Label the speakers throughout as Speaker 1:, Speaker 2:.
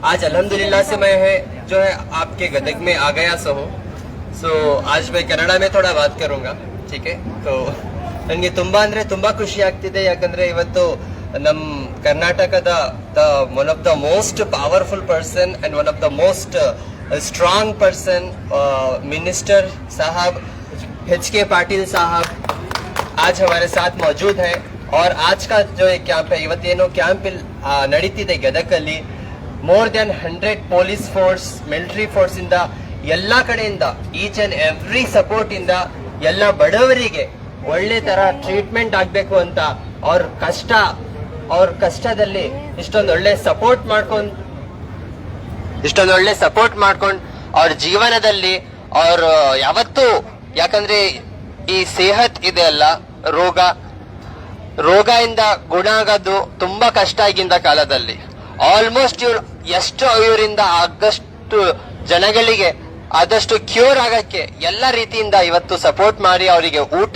Speaker 1: आज अल्हम्दुलिल्लाह से मैं है जो है आपके गदग में आ गया सो आज मैं कन्नಡ में थोड़ा बात करूंगा ठीक है तो ನನಗೆ ತುಂಬಾ ಅಂದ್ರೆ ತುಂಬಾ ಖುಷಿ ಆಗ್ತಿದೆ ಯಾಕಂದ್ರೆ ಇವತ್ತು ನಮ್ಮ ಕರ್ನಾಟಕದ one of the most powerful person and one of the most strong person minister साहब HK पाटिल साहब आज हमारे साथ मौजूद है और आज का जो एक कैंप है ಇವತ್ತೇನು ಕ್ಯಾಂಪ್ ನಡೀತಿದೆ ಗದಗಲ್ಲಿ more than 100 police force military force ಇಂದ ಎಲ್ಲಾ ಕಡೆಯಿಂದ ಈಚ್ ಅಂಡ್ ಎವ್ರಿ ಸಪೋರ್ಟ್ ಇಂದ ಎಲ್ಲ ಬಡವರಿಗೆ ಒಳ್ಳೆ ತರ ಟ್ರೀಟ್ಮೆಂಟ್ ಆಗ್ಬೇಕು ಅಂತ ಅವ್ರ ಕಷ್ಟದಲ್ಲಿ ಇಷ್ಟೊಂದು ಒಳ್ಳೆ ಸಪೋರ್ಟ್ ಮಾಡ್ಕೊಂಡು ಅವ್ರ ಜೀವನದಲ್ಲಿ ಅವ್ರ ಯಾವತ್ತೂ ಯಾಕಂದ್ರೆ ಈ ಸೇಹತ್ ಇದೆ ಅಲ್ಲ ರೋಗ ಇಂದ ಗುಣ ಆಗೋದು ತುಂಬಾ ಕಷ್ಟ ಆಗಿಂದ ಕಾಲದಲ್ಲಿ ಆಲ್ಮೋಸ್ಟ್ ಇವರಿಂದ ಆಗಷ್ಟು ಜನಗಳಿಗೆ ಆದಷ್ಟು ಕ್ಯೂರ್ ಆಗಕ್ಕೆ ಎಲ್ಲ ರೀತಿಯಿಂದ ಇವತ್ತು ಸಪೋರ್ಟ್ ಮಾಡಿ ಅವರಿಗೆ ಊಟ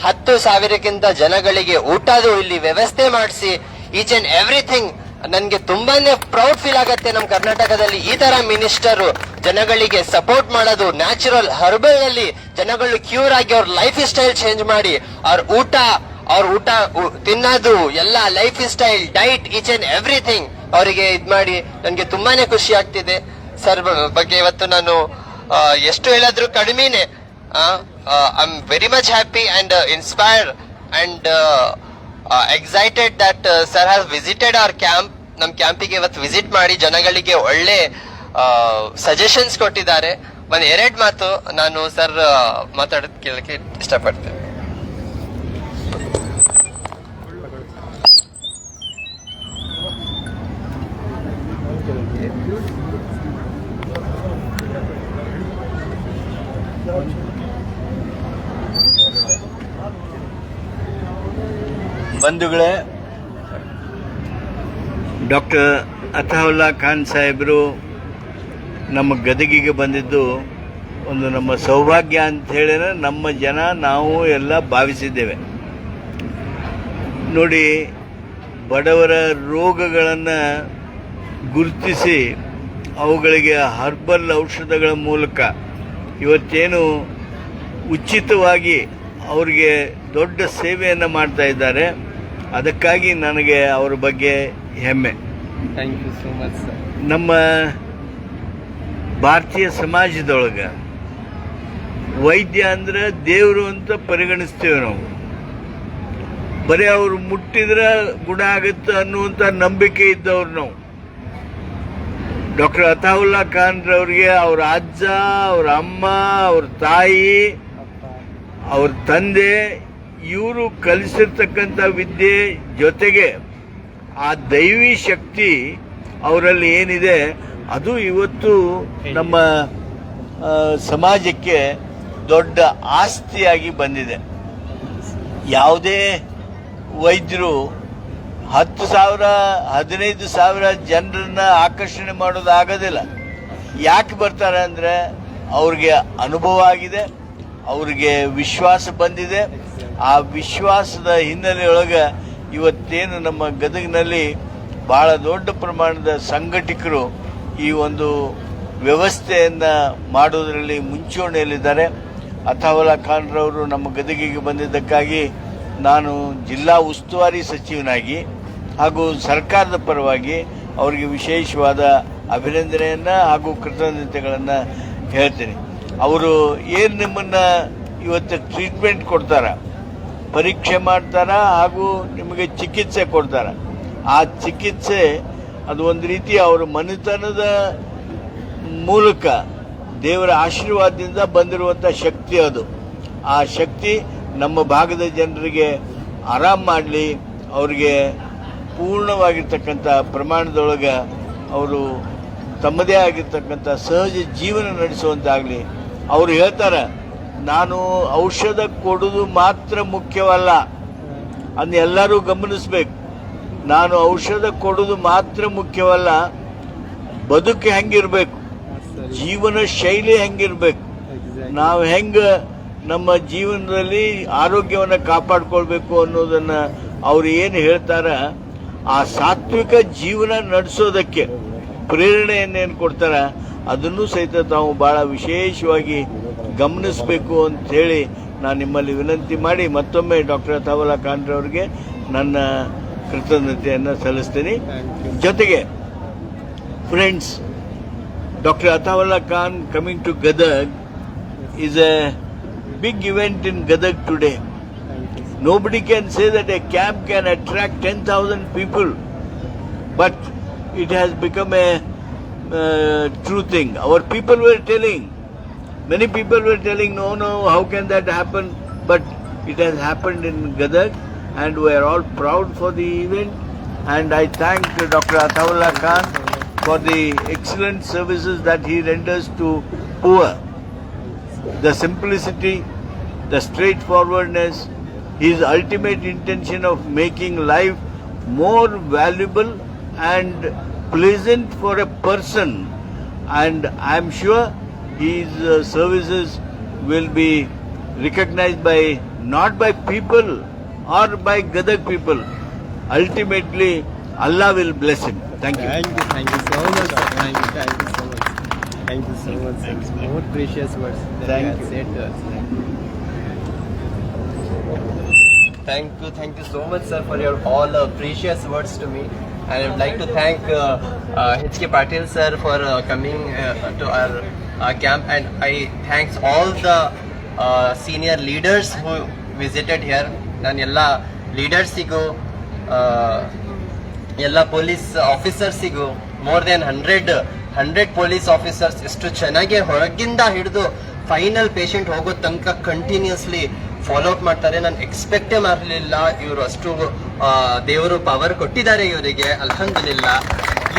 Speaker 1: 10,000ಕ್ಕಿಂತ ಜನಗಳಿಗೆ ಊಟದು ಇಲ್ಲಿ ವ್ಯವಸ್ಥೆ ಮಾಡಿಸಿ ಈಚ್ ಅಂಡ್ ಎವ್ರಿಥಿಂಗ್ ನನ್ಗೆ ತುಂಬಾನೇ ಪ್ರೌಡ್ ಫೀಲ್ ಆಗತ್ತೆ ನಮ್ಮ ಕರ್ನಾಟಕದಲ್ಲಿ ಈ ತರ ಮಿನಿಸ್ಟರ್ ಜನಗಳಿಗೆ ಸಪೋರ್ಟ್ ಮಾಡೋದು ನ್ಯಾಚುರಲ್ ಹರ್ಬಲ್ ನಲ್ಲಿ ಜನಗಳು ಕ್ಯೂರ್ ಆಗಿ ಅವ್ರ ಲೈಫ್ ಸ್ಟೈಲ್ ಚೇಂಜ್ ಮಾಡಿ ಅವ್ರ ಊಟ ತಿನ್ನೋದು ಎಲ್ಲ life style diet each and everything ಅವರಿಗೆ ಇದ್ ಮಾಡಿ ನನ್ಗೆ ತುಂಬಾನೇ ಖುಷಿ ಆಗ್ತಿದೆ ಸರ್ ಬಗ್ಗೆ ಇವತ್ತು ನಾನು ಎಷ್ಟು ಹೇಳಿದ್ರು ಕಡಿಮೆನೆ I am very much happy and inspired and excited that sir has visited our camp ನಮ್ ಕ್ಯಾಂಪಿಗೆ ಇವತ್ತು ವಿಸಿಟ್ ಮಾಡಿ ಜನಗಳಿಗೆ ಒಳ್ಳೆ ಸಜೆಷನ್ಸ್ ಕೊಟ್ಟಿದ್ದಾರೆ ಒಂದ್ 2 ಮಾತು ನಾನು ಸರ್ ಮಾತಾಡೋದ್ ಕೇಳಕ್ಕೆ ಇಷ್ಟಪಡ್ತೇನೆ
Speaker 2: ಬಂಧುಗಳೇ, ಡಾಕ್ಟರ್ ಅತಾವುಲ್ಲಾ ಖಾನ್ ಸಾಹೇಬರು ನಮ್ಮ ಗದಗಿಗೆ ಬಂದಿದ್ದು ಒಂದು ನಮ್ಮ ಸೌಭಾಗ್ಯ ಅಂತ ಹೇಳಿದ್ರೆ ನಮ್ಮ ಜನ ನಾವು ಎಲ್ಲ ಭಾವಿಸಿದ್ದೇವೆ. ನೋಡಿ, ಬಡವರ ರೋಗಗಳನ್ನು ಗುರುತಿಸಿ ಅವುಗಳಿಗೆ ಹರ್ಬಲ್ ಔಷಧಗಳ ಮೂಲಕ ಇವತ್ತೇನು ಉಚಿತವಾಗಿ ಅವರಿಗೆ ದೊಡ್ಡ ಸೇವೆಯನ್ನು ಮಾಡ್ತಾ ಇದ್ದಾರೆ. ಅದಕ್ಕಾಗಿ ನನಗೆ ಅವರ ಬಗ್ಗೆ ಹೆಮ್ಮೆ.
Speaker 1: Thank you so much sir.
Speaker 2: ನಮ್ಮ ಭಾರತೀಯ ಸಮಾಜದೊಳಗೆ ವೈದ್ಯ ಅಂದ್ರೆ ದೇವರು ಅಂತ ಪರಿಗಣಿಸ್ತೇವೆ ನಾವು. ಬರೀ ಅವರು ಮುಟ್ಟಿದ್ರೆ ಗುಣ ಆಗುತ್ತೆ ಅನ್ನುವಂಥ ನಂಬಿಕೆ ಇದ್ದವ್ರು ನಾವು. ಡಾಕ್ಟರ್ ಅತಾವುಲ್ಲಾ ಖಾನ್ ರವರಿಗೆ ಅವ್ರ ಅಜ್ಜ, ಅವ್ರ ಅಮ್ಮ, ಅವ್ರ ತಾಯಿ, ಅವ್ರ ತಂದೆ ಇವರು ಕಲಿಸಿರ್ತಕ್ಕಂಥ ವಿದ್ಯೆ ಜೊತೆಗೆ ಆ ದೈವಿ ಶಕ್ತಿ ಅವರಲ್ಲಿ ಏನಿದೆ ಅದು ಇವತ್ತು ನಮ್ಮ ಸಮಾಜಕ್ಕೆ ದೊಡ್ಡ ಆಸ್ತಿಯಾಗಿ ಬಂದಿದೆ. ಯಾವುದೇ ವೈದ್ಯರು 10,000 15,000 ಜನರನ್ನ ಆಕರ್ಷಣೆ ಮಾಡೋದು ಆಗೋದಿಲ್ಲ. ಯಾಕೆ ಬರ್ತಾರೆ ಅಂದರೆ ಅವ್ರಿಗೆ ಅನುಭವ ಆಗಿದೆ, ಅವ್ರಿಗೆ ವಿಶ್ವಾಸ ಬಂದಿದೆ. ಆ ವಿಶ್ವಾಸದ ಹಿನ್ನೆಲೆಯೊಳಗೆ ಇವತ್ತೇನು ನಮ್ಮ ಗದಗಿನಲ್ಲಿ ಬಹಳ ದೊಡ್ಡ ಪ್ರಮಾಣದ ಸಂಘಟಕರು ಈ ಒಂದು ವ್ಯವಸ್ಥೆಯನ್ನು ಮಾಡೋದರಲ್ಲಿ ಮುಂಚೂಣಿಯಲ್ಲಿದ್ದಾರೆ. ಅತಾವುಲ್ಲಾ ಖಾನ್ ರವರು ನಮ್ಮ ಗದಗಿಗೆ ಬಂದಿದ್ದಕ್ಕಾಗಿ ನಾನು ಜಿಲ್ಲಾ ಉಸ್ತುವಾರಿ ಸಚಿವನಾಗಿ ಹಾಗೂ ಸರ್ಕಾರದ ಪರವಾಗಿ ಅವರಿಗೆ ವಿಶೇಷವಾದ ಅಭಿನಂದನೆಯನ್ನು ಹಾಗೂ ಕೃತಜ್ಞತೆಗಳನ್ನು ಹೇಳ್ತೀನಿ. ಅವರು ಏನು ನಿಮ್ಮನ್ನು ಇವತ್ತು ಟ್ರೀಟ್ಮೆಂಟ್ ಕೊಡ್ತಾರ, ಪರೀಕ್ಷೆ ಮಾಡ್ತಾರ ಹಾಗೂ ನಿಮಗೆ ಚಿಕಿತ್ಸೆ ಕೊಡ್ತಾರ. ಆ ಚಿಕಿತ್ಸೆ ಅದು ಒಂದು ರೀತಿ ಅವರ ಮನೆತನದ ಮೂಲಕ ದೇವರ ಆಶೀರ್ವಾದದಿಂದ ಬಂದಿರುವಂಥ ಶಕ್ತಿ ಅದು. ಆ ಶಕ್ತಿ ನಮ್ಮ ಭಾಗದ ಜನರಿಗೆ ಆರಾಮ ಮಾಡಲಿ, ಅವರಿಗೆ ಪೂರ್ಣವಾಗಿರ್ತಕ್ಕಂಥ ಪ್ರಮಾಣದೊಳಗೆ ಅವರು ತಮ್ಮದೇ ಆಗಿರ್ತಕ್ಕಂಥ ಸಹಜ ಜೀವನ ನಡೆಸುವಂತಾಗಲಿ. ಅವರು ಹೇಳ್ತಾರೆ, ನಾನು ಔಷಧ ಕೊಡೋದು ಮಾತ್ರ ಮುಖ್ಯವಲ್ಲ, ಅದನ್ನ ಎಲ್ಲರೂ ಗಮನಿಸ್ಬೇಕು. ನಾನು ಔಷಧ ಕೊಡೋದು ಮಾತ್ರ ಮುಖ್ಯವಲ್ಲ, ಬದುಕು ಹೆಂಗಿರ್ಬೇಕು, ಜೀವನ ಶೈಲಿ ಹೆಂಗಿರ್ಬೇಕು, ನಾವು ಹೆಂಗೆ ನಮ್ಮ ಜೀವನದಲ್ಲಿ ಆರೋಗ್ಯವನ್ನು ಕಾಪಾಡ್ಕೊಳ್ಬೇಕು ಅನ್ನೋದನ್ನು ಅವ್ರು ಏನು ಹೇಳ್ತಾರೆ. ಆ ಸಾತ್ವಿಕ ಜೀವನ ನಡೆಸೋದಕ್ಕೆ ಪ್ರೇರಣೆಯನ್ನೇನು ಕೊಡ್ತಾರ ಅದನ್ನು ಸಹಿತ ತಾವು ಭಾಳ ವಿಶೇಷವಾಗಿ ಗಮನಿಸಬೇಕು ಅಂಥೇಳಿ ನಾನು ನಿಮ್ಮಲ್ಲಿ ವಿನಂತಿ ಮಾಡಿ ಮತ್ತೊಮ್ಮೆ ಡಾಕ್ಟರ್ ಅತಾವುಲ್ಲಾ ಖಾನ್ರವ್ರಿಗೆ ನನ್ನ ಕೃತಜ್ಞತೆಯನ್ನು ಸಲ್ಲಿಸ್ತೀನಿ. ಜೊತೆಗೆ friends, Dr. Ataullah Khan coming to Gadag is a big event in Gadag today. Nobody can say that a camp can attract 10,000 people, but it has become a true thing. Our people were telling, many people were telling, no, how can that happen? But it has happened in Gadag, and we are all proud for the event. And I thank Dr. Ataullah Khan for the excellent services that he renders to poor. The simplicity, the straightforwardness, his ultimate intention of making life more valuable and pleasant for a person. And I am sure his services will be recognized by not by people or by Gadag people. Ultimately, Allah will bless him. Thank you.
Speaker 3: Thank you so much. Thank you so much. Thank you so much. Thanks. More precious words that
Speaker 2: Thank
Speaker 3: you have
Speaker 2: you.
Speaker 3: said to us. Thank you so much, sir, for your all precious words to me. And I would like to thank H.K. Patil sir for coming to our camp, and I thanks all the senior leaders who visited here. ನಾನು ಎಲ್ಲ ಲೀಡರ್ಸಿಗೂ ಎಲ್ಲ police ಆಫೀಸರ್ಸಿಗೂ more than 100 police officers ಎಷ್ಟು ಚೆನ್ನಾಗಿ ಹೊರಗಿಂದ ಹಿಡಿದು final patient ಹೋಗೋ ತನಕ ಕಂಟಿನ್ಯೂಸ್ಲಿ ಫಾಲೋ ಅಪ್ ಮಾಡ್ತಾರೆ. ನಾನು ಎಕ್ಸ್ಪೆಕ್ಟೇ ಮಾಡಲಿಲ್ಲ ಇವರು ಅಷ್ಟು ದೇವರು ಪವರ್ ಕೊಟ್ಟಿದ್ದಾರೆ ಇವರಿಗೆ. ಅಲ್ಹಮ್ದುಲಿಲ್ಲಾ.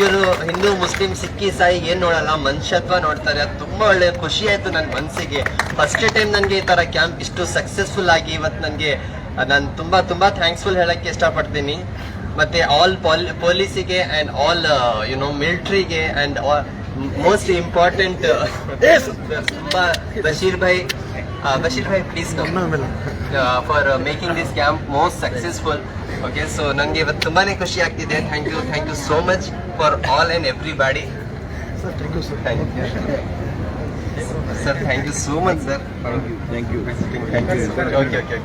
Speaker 3: ಇವರು ಹಿಂದೂ ಮುಸ್ಲಿಂ ಸಿಖ್ ಇಸಾಯಿ ಏನ್ ನೋಡಲ್ಲ, ಮನುಷ್ಯತ್ವ ನೋಡ್ತಾರೆ. ಅದು ತುಂಬಾ ಒಳ್ಳೆ ಖುಷಿ ಆಯ್ತು ನನ್ನ ಮನಸ್ಸಿಗೆ. ಫಸ್ಟ್ ಟೈಮ್ ನನಗೆ ಈ ತರ ಕ್ಯಾಂಪ್ ಇಷ್ಟು ಸಕ್ಸಸ್ಫುಲ್ ಆಗಿ ಇವತ್ತು ನನಗೆ ನಾನು ತುಂಬಾ ಥ್ಯಾಂಕ್ಸ್ಫುಲ್ ಹೇಳಕ್ಕೆ ಇಷ್ಟಪಡ್ತೀನಿ. ಮತ್ತೆ ಆಲ್ ಪೊಲೀಸಿಗೆ ಅಂಡ್ ಆಲ್ ಮಿಲಿಟರಿಗೆ and most important Bashir bhai please for making this camp most successful. Okay, so ನನಗೆ ಇವತ್ತು ತುಂಬಾನೇ ಖುಷಿ ಆಗ್ತಿದೆ. Thank you so much for all and everybody. Sir thank you sir. Sir thank you so much sir. Okay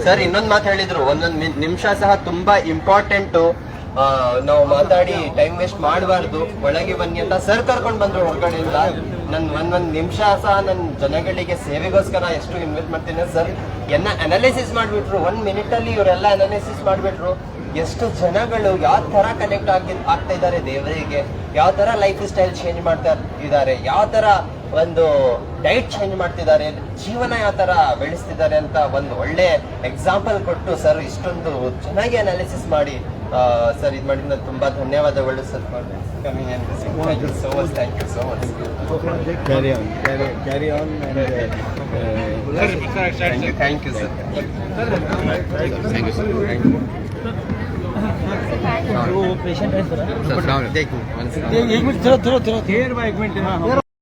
Speaker 3: sir, ಇನ್ನೊಂದು ಮಾತು ಹೇಳಿದ್ರು, ಒಂದೊಂದು ನಿಮಿಷ ಸಹ ತುಂಬಾ ಇಂಪಾರ್ಟೆಂಟು. ನಾವು ಮಾತಾಡಿ ಟೈಮ್ ವೇಸ್ಟ್ ಮಾಡಬಾರ್ದು, ಒಳಗೆ ಬನ್ನಿ ಅಂತ ಸರ್ ಕರ್ಕೊಂಡು ಬಂದ್ರು ಹೊರಗಡೆಯಿಂದ. ನನ್ ಒಂದೊಂದು ನಿಮಿಷ ಸಹ ನನ್ನ ಜನಗಳಿಗೆ ಸೇವೆಗೋಸ್ಕರ ಎಷ್ಟು ಇನ್ವೆಸ್ಟ್ ಮಾಡ್ತೀನಿ ಸರ್. ಅನಾಲಿಸಿಸ್ ಮಾಡಿಬಿಟ್ರು 1 minute ಅಲ್ಲಿ ಇವರೆಲ್ಲ ಅನಾಲಿಸಿಸ್ ಮಾಡಿಬಿಟ್ರು. ಎಷ್ಟು ಜನಗಳು ಯಾವ ತರ ಕನೆಕ್ಟ್ ಆಗ್ತಾ ಇದ್ದಾರೆ ದೇವರಿಗೆ, ಯಾವ ತರ ಲೈಫ್ ಸ್ಟೈಲ್ ಚೇಂಜ್ ಮಾಡ್ತಾ ಇದ್ದಾರೆ, ಯಾವ ತರ ಒಂದು ಡೈಟ್ ಚೇಂಜ್ ಮಾಡ್ತಿದ್ದಾರೆ, ಜೀವನ ಯಾವ ತರ ಬೆಳೆಸ್ತಿದ್ದಾರೆ ಅಂತ ಒಂದು ಒಳ್ಳೆ ಎಕ್ಸಾಂಪಲ್ ಕೊಟ್ಟು ಸರ್ ಇಷ್ಟೊಂದು ಚೆನ್ನಾಗಿ ಅನಾಲಿಸಿಸ್ ಮಾಡಿ ಸರ್ ಇದು ಮಾಡಿ ನಾನು ತುಂಬಾ ಧನ್ಯವಾದಗಳು sir. Coming and thank you so much. Thank you so much.
Speaker 2: Carry on.
Speaker 3: Thank you sir.
Speaker 4: Patient है सर।
Speaker 3: देखो 1 second.